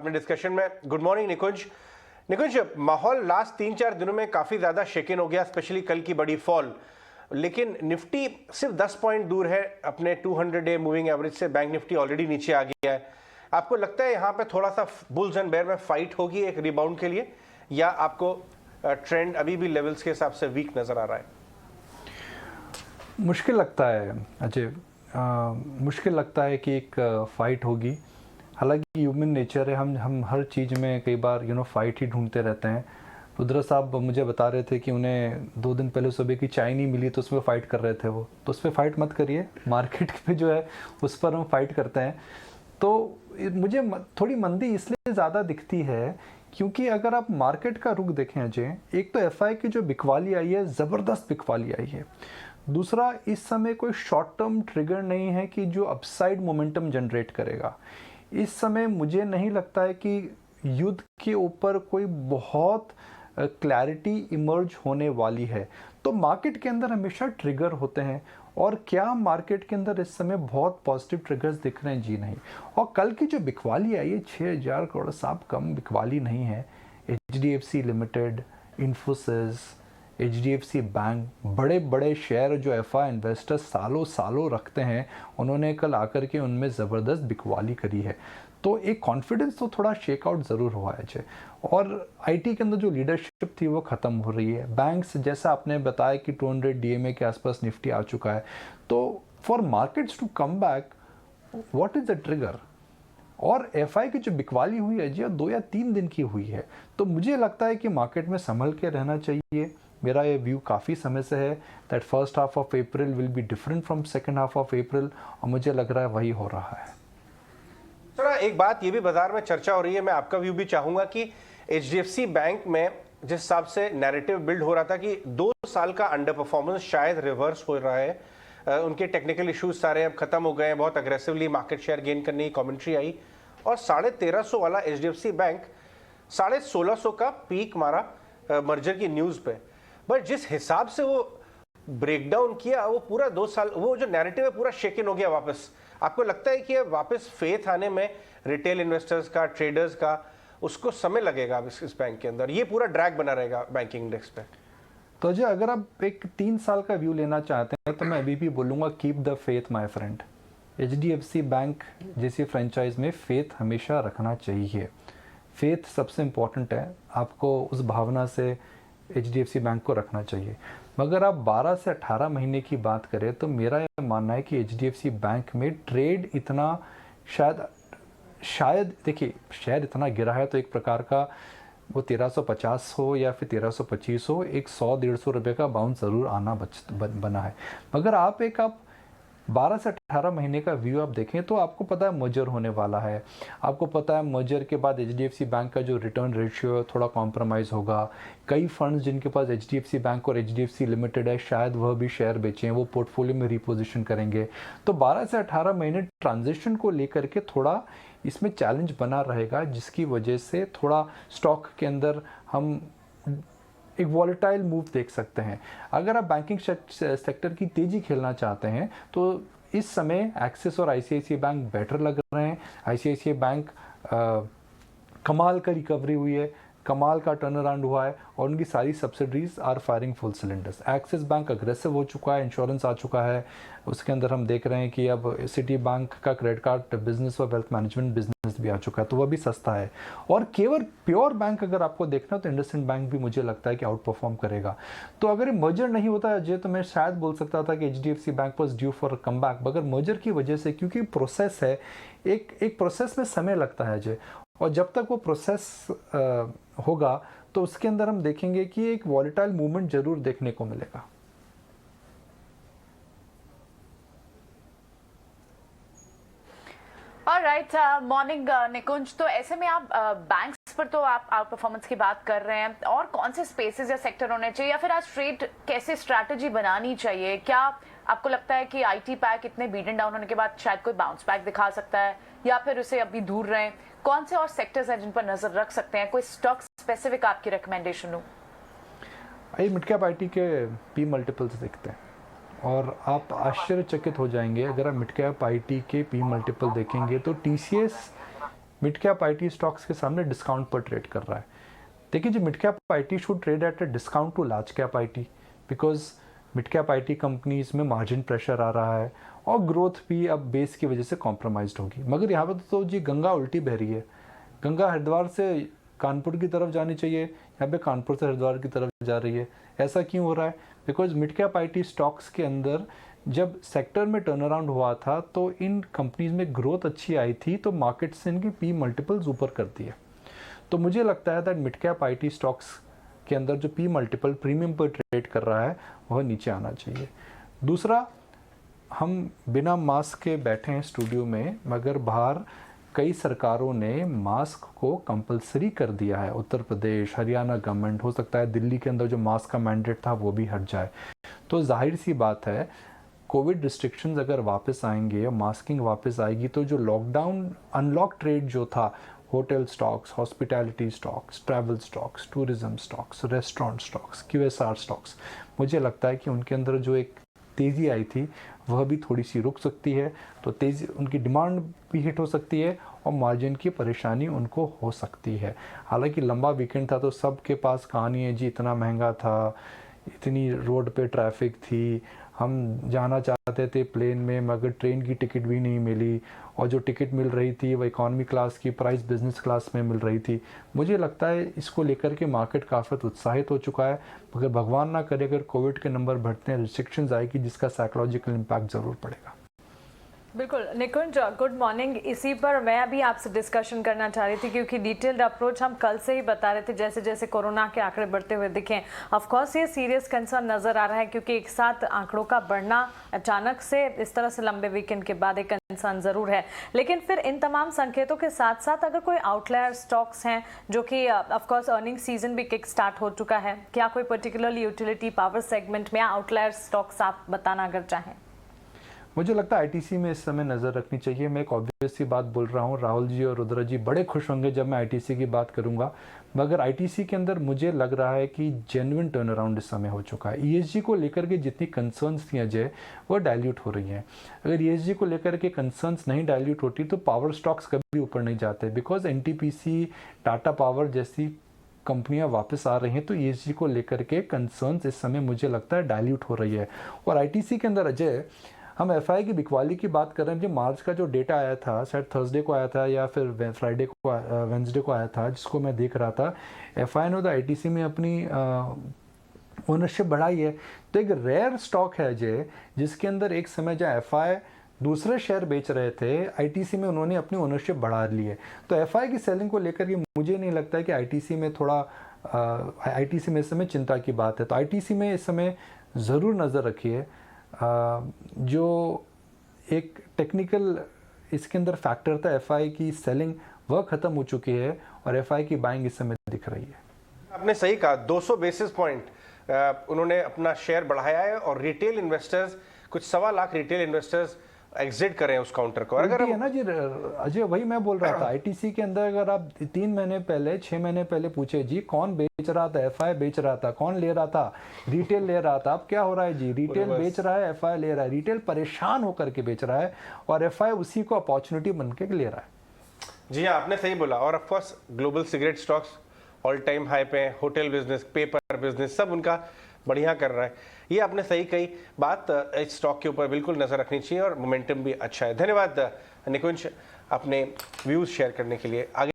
अपने डिस्कशन में। Good morning निकुंज। निकुंज, माहौल लास्ट 3-4 दिनों में काफी ज्यादा शेकिन हो गया, स्पेशली कल की बड़ी फॉल, लेकिन निफ्टी सिर्फ 10 पॉइंट दूर है अपने 200 डे मूविंग एवरेज से। बैंक निफ्टी ऑलरेडी नीचे आ गया है। आपको लगता है यहाँ पे थोड़ा सा बुल्स एंड बेयर में फाइट होगी एक रिबाउंड के लिए, या आपको ट्रेंड अभी भी लेवल्स के हिसाब से वीक नजर आ रहा है? मुश्किल लगता है अजय, मुश्किल लगता है कि एक फाइट होगी। हालांकि ह्यूमन नेचर है, हम हर चीज़ में कई बार फाइट ही ढूंढते रहते हैं। रुद्र साहब मुझे बता रहे थे कि उन्हें 2 दिन पहले सुबह की चाय नहीं मिली तो उसमें फ़ाइट कर रहे थे वो। तो उस पर फाइट मत करिए, मार्केट पे जो है उस पर हम फाइट करते हैं। तो मुझे थोड़ी मंदी इसलिए ज़्यादा दिखती है क्योंकि अगर आप मार्केट का रुख देखें अजय, एक तो एफआई की जो बिकवाली आई है, ज़बरदस्त बिकवाली आई है। दूसरा, इस समय कोई शॉर्ट टर्म ट्रिगर नहीं है कि जो अपसाइड मोमेंटम जनरेट करेगा। इस समय मुझे नहीं लगता है कि युद्ध के ऊपर कोई बहुत क्लैरिटी इमर्ज होने वाली है। तो मार्केट के अंदर हमेशा ट्रिगर होते हैं, और क्या मार्केट के अंदर इस समय बहुत पॉजिटिव ट्रिगर्स दिख रहे हैं? जी नहीं। और कल की जो बिकवाली आई है 6,000 करोड़, साहब कम बिकवाली नहीं है। HDFC limited, Infosys, HDFC bank, बड़े बड़े शेयर जो एफआई इन्वेस्टर्स सालों सालों रखते हैं, उन्होंने कल आकर के उनमें ज़बरदस्त बिकवाली करी है। तो एक कॉन्फिडेंस तो थोड़ा शेकआउट ज़रूर हुआ है। और आईटी के अंदर जो लीडरशिप थी वो ख़त्म हो रही है। बैंक्स, जैसा आपने बताया कि 200 DMA के आसपास निफ्टी आ चुका है। तो for markets to come back, what is the trigger? और एफआई की जो बिकवाली हुई है जी 2 या 3 दिन की हुई है। तो मुझे लगता है कि मार्केट में संभल के रहना चाहिए। मेरा ये व्यू काफ़ी समय से है that first half of April will be different from second half of April, और मुझे लग रहा है वही हो रहा है। थोड़ा एक बात ये भी बाजार में चर्चा हो रही है, मैं आपका व्यू भी चाहूंगा कि HDFC बैंक में जिस हिसाब से नैरेटिव बिल्ड हो रहा था कि 2 साल का अंडर परफॉर्मेंस शायद रिवर्स हो रहा है, उनके टेक्निकल इश्यूज सारे अब खत्म हो गए हैं, बहुत अग्रेसिवली मार्केट शेयर गेन करने की कमेंट्री आई, और 1350 वाला HDFC बैंक 1650 का पीक मारा मर्जर की न्यूज पे। बट जिस हिसाब से वो ब्रेकडाउन किया, वो पूरा 2 साल, वो जो नैरेटिव है पूरा शेक इन हो गया वापस। आपको लगता है कि वापस फेथ आने में रिटेल इन्वेस्टर्स का, ट्रेडर्स का, उसको समय लगेगा इस बैंक के अंदर? ये पूरा ड्रैग बना रहेगा बैंकिंग इंडेक्स पे? तो अजय, अगर आप एक 3 साल का व्यू लेना चाहते हैं तो मैं अभी भी बोलूँगा keep the faith my friend. HDFC bank जैसी फ्रेंचाइज में फेथ हमेशा रखना चाहिए। फेथ सबसे इम्पोर्टेंट है, आपको उस भावना से HDFC बैंक को रखना चाहिए। मगर आप 12 से 18 महीने की बात करें तो मेरा यह मानना है कि HDFC बैंक में ट्रेड इतना शायद देखिए, शेयर इतना गिरा है तो एक प्रकार का वो 1350 हो या फिर 1325 हो, एक 100-150 रुपये का बाउंस ज़रूर आना बना है। मगर आप 12 से 18 महीने का व्यू आप देखें तो आपको पता है मर्जर होने वाला है। आपको पता है मर्जर के बाद HDFC बैंक का जो रिटर्न रेशियो है थोड़ा कॉम्प्रोमाइज़ होगा। कई फंड्स जिनके पास HDFC बैंक और HDFC लिमिटेड है, शायद वह भी शेयर बेचें, वो पोर्टफोलियो में रिपोजिशन करेंगे। तो 12 से 18 महीने ट्रांजिशन को लेकर के थोड़ा इसमें चैलेंज बना रहेगा, जिसकी वजह से थोड़ा स्टॉक के अंदर हम एक वॉलेटाइल मूव देख सकते हैं। अगर आप बैंकिंग सेक्टर की तेज़ी खेलना चाहते हैं तो इस समय एक्सिस और ICICI बैंक बेटर लग रहे हैं। ICICI बैंक कमाल का रिकवरी हुई है, कमाल का टर्न अराउंड हुआ है, और उनकी सारी subsidiaries are firing full cylinders. Axis Bank aggressive हो चुका है, इंश्योरेंस आ चुका है, उसके अंदर हम देख रहे हैं कि अब सिटी बैंक का क्रेडिट कार्ड बिजनेस और वेल्थ मैनेजमेंट बिजनेस भी आ चुका है, तो वह भी सस्ता है। और केवल प्योर बैंक अगर आपको देखना तो इंडसइंड बैंक भी मुझे लगता है कि आउट परफॉर्म करेगा। तो अगर ये मर्जर नहीं होता अजय तो मैं शायद बोल सकता था कि HDFC bank was due for come back, मगर मर्जर की वजह से, क्योंकि प्रोसेस है, एक प्रोसेस में समय लगता है अजय, और जब तक वो प्रोसेस होगा तो उसके अंदर हम देखेंगे कि एक वॉलेटाइल मूवमेंट जरूर देखने को मिलेगा। ऑलराइट, मॉर्निंग निकुंज। तो ऐसे में आप बैंक्स पर तो आप आउट परफॉर्मेंस की बात कर रहे हैं, और कौन से स्पेसेस या सेक्टर होने चाहिए, या फिर आज ट्रेड कैसे स्ट्रैटेजी बनानी चाहिए? क्या आपको लगता है कि IT पैक इतने बीटन डाउन होने के बाद शायद कोई बाउंस बैक दिखा सकता है, या फिर उसे अभी दूर रहें? कौन से और सेक्टर्स हैं जिन पर नजर रख सकते हैं? कोई स्टॉक स्पेसिफिक आपकी रिकमेंडेशन हो? मिड कैप IT के P मल्टीपल्स देखते हैं, और आप आश्चर्यचकित हो जाएंगे अगर आप मिड कैप IT के P मल्टीपल देखेंगे तो TCS mid cap IT stocks के सामने डिस्काउंट पर ट्रेड कर रहा है। देखिए जी, mid cap IT should trade at a discount to large cap IT, because mid cap IT companies में मार्जिन प्रेशर आ रहा है और ग्रोथ भी अब बेस की वजह से कॉम्प्रोमाइज्ड होगी। मगर यहाँ पर तो जी गंगा उल्टी बह रही है। गंगा हरिद्वार से कानपुर की तरफ जानी चाहिए, यहाँ पे कानपुर से हरिद्वार की तरफ जा रही है। ऐसा क्यों हो रहा है? Because mid cap IT stocks के अंदर जब सेक्टर में टर्न अराउंड हुआ था तो इन कंपनीज में ग्रोथ अच्छी आई थी, तो मार्केट से इनकी पी मल्टीपल्स ऊपर करती है। तो मुझे लगता है that mid cap IT stocks के अंदर जो पी मल्टीपल प्रीमियम पर ट्रेड कर रहा है वह नीचे आना चाहिए। दूसरा, हम बिना मास्क के बैठे हैं स्टूडियो में, मगर बाहर कई सरकारों ने मास्क को कंपलसरी कर दिया है। उत्तर प्रदेश, हरियाणा गवर्नमेंट, हो सकता है दिल्ली के अंदर जो मास्क का मैंडेट था वो भी हट जाए। तो जाहिर सी बात है, कोविड रिस्ट्रिक्शंस अगर वापस आएंगे और मास्किंग वापस आएगी तो जो लॉकडाउन अनलॉक ट्रेड जो था, hotel stocks, hospitality stocks, travel stocks, tourism stocks, restaurant stocks, QSR stocks, मुझे लगता है कि उनके अंदर जो एक तेज़ी आई थी वह भी थोड़ी सी रुक सकती है। तो तेज़ी, उनकी डिमांड भी हिट हो सकती है और मार्जिन की परेशानी उनको हो सकती है। हालांकि लंबा वीकेंड था तो सबके पास कहानी है जी, इतना महंगा था, इतनी रोड पे ट्रैफिक थी, हम जाना चाहते थे प्लेन में मगर ट्रेन की टिकट भी नहीं मिली, और जो टिकट मिल रही थी वो इकॉनमी क्लास की प्राइस बिजनेस क्लास में मिल रही थी। मुझे लगता है इसको लेकर के मार्केट काफ़ी उत्साहित हो चुका है, मगर भगवान ना करे अगर कोविड के नंबर बढ़ते हैं, रिस्ट्रिक्शंस आएगी जिसका साइकोलॉजिकल इम्पैक्ट ज़रूर पड़ेगा। बिल्कुल निकुंज, गुड मॉर्निंग। इसी पर मैं अभी आपसे डिस्कशन करना चाह रही थी, क्योंकि डिटेल्ड अप्रोच हम कल से ही बता रहे थे जैसे जैसे कोरोना के आंकड़े बढ़ते हुए दिखें। ऑफ कोर्स ये सीरियस कंसर्न नज़र आ रहा है, क्योंकि एक साथ आंकड़ों का बढ़ना अचानक से इस तरह से लंबे वीकेंड के बाद एक कंसर्न ज़रूर है। लेकिन फिर इन तमाम संकेतों के साथ साथ अगर कोई आउटलायर स्टॉक्स हैं जो कि ऑफ कोर्स अर्निंग सीजन भी किक स्टार्ट हो चुका है, क्या कोई पर्टिकुलरली यूटिलिटी पावर सेगमेंट में आउटलायर स्टॉक्स आप बताना अगर चाहें? मुझे लगता है आईटीसी में इस समय नज़र रखनी चाहिए। मैं एक ऑब्वियस सी बात बोल रहा हूँ, राहुल जी और रुद्रा जी बड़े खुश होंगे जब मैं आईटीसी की बात करूँगा, मगर आईटीसी के अंदर मुझे लग रहा है कि जेन्युइन टर्न अराउंड इस समय हो चुका है। ईएसजी को लेकर के जितनी कंसर्न्स थी अजय, वो डाइल्यूट हो रही हैं। अगर ईएसजी को लेकर के कंसर्न्स नहीं डाइल्यूट होती तो पावर स्टॉक्स कभी ऊपर नहीं जाते, बिकॉज एनटीपीसी, टाटा पावर जैसी कंपनियां वापस आ रही हैं, तो ईएसजी को लेकर के कंसर्न्स इस समय मुझे लगता है डाइल्यूट हो रही है। और आईटीसी के अंदर अजय, हम एफआई की बिकवाली की बात कर रहे हैं। जो मार्च का जो डेटा आया था, शायद थर्सडे को आया था या फिर फ्राइडे को, वेंसडे को आया था, जिसको मैं देख रहा था, एफआई ने तो आईटीसी में अपनी ओनरशिप बढ़ाई है। तो एक रेयर स्टॉक है अजय, जिसके अंदर एक समय जहाँ एफआई दूसरे शेयर बेच रहे थे, आईटीसी में उन्होंने अपनी ओनरशिप बढ़ा ली है। तो एफआई की सेलिंग को लेकर के मुझे नहीं लगता है कि आईटीसी में थोड़ा आईटीसी में इस समय चिंता की बात है। तो आईटीसी में इस समय ज़रूर नज़र रखिए। जो एक टेक्निकल इसके अंदर फैक्टर था एफआई की सेलिंग, वह ख़त्म हो चुकी है और एफआई की बाइंग इस समय दिख रही है। आपने सही कहा, 200 बेसिस पॉइंट उन्होंने अपना शेयर बढ़ाया है और रिटेल इन्वेस्टर्स, कुछ 1.25 लाख रिटेल इन्वेस्टर्स एग्जिट करें उस काउंटर को। और अगर है ना जी अजय, वही मैं बोल रहा था, आईटीसी के अंदर अगर आप 3 महीने पहले, 6 महीने पहले पूछे जी कौन बेच रहा था, एफआई बेच रहा था, कौन ले रहा था, रिटेल ले रहा था। अब क्या हो रहा है जी, रिटेल बेच रहा है, एफआई ले रहा है। रिटेल परेशान होकर के बेच रहा है और एफआई उसी को अपॉर्चुनिटी बन के ले रहा है। जी हाँ, आपने सही बोला। और of course global cigarette stocks all time high पे, होटल बिजनेस, पेपर बिजनेस, सब उनका बढ़िया कर रहा है। ये आपने सही कही बात, इस स्टॉक के ऊपर बिल्कुल नजर रखनी चाहिए और मोमेंटम भी अच्छा है। धन्यवाद निकुंज अपने व्यूज शेयर करने के लिए। आगे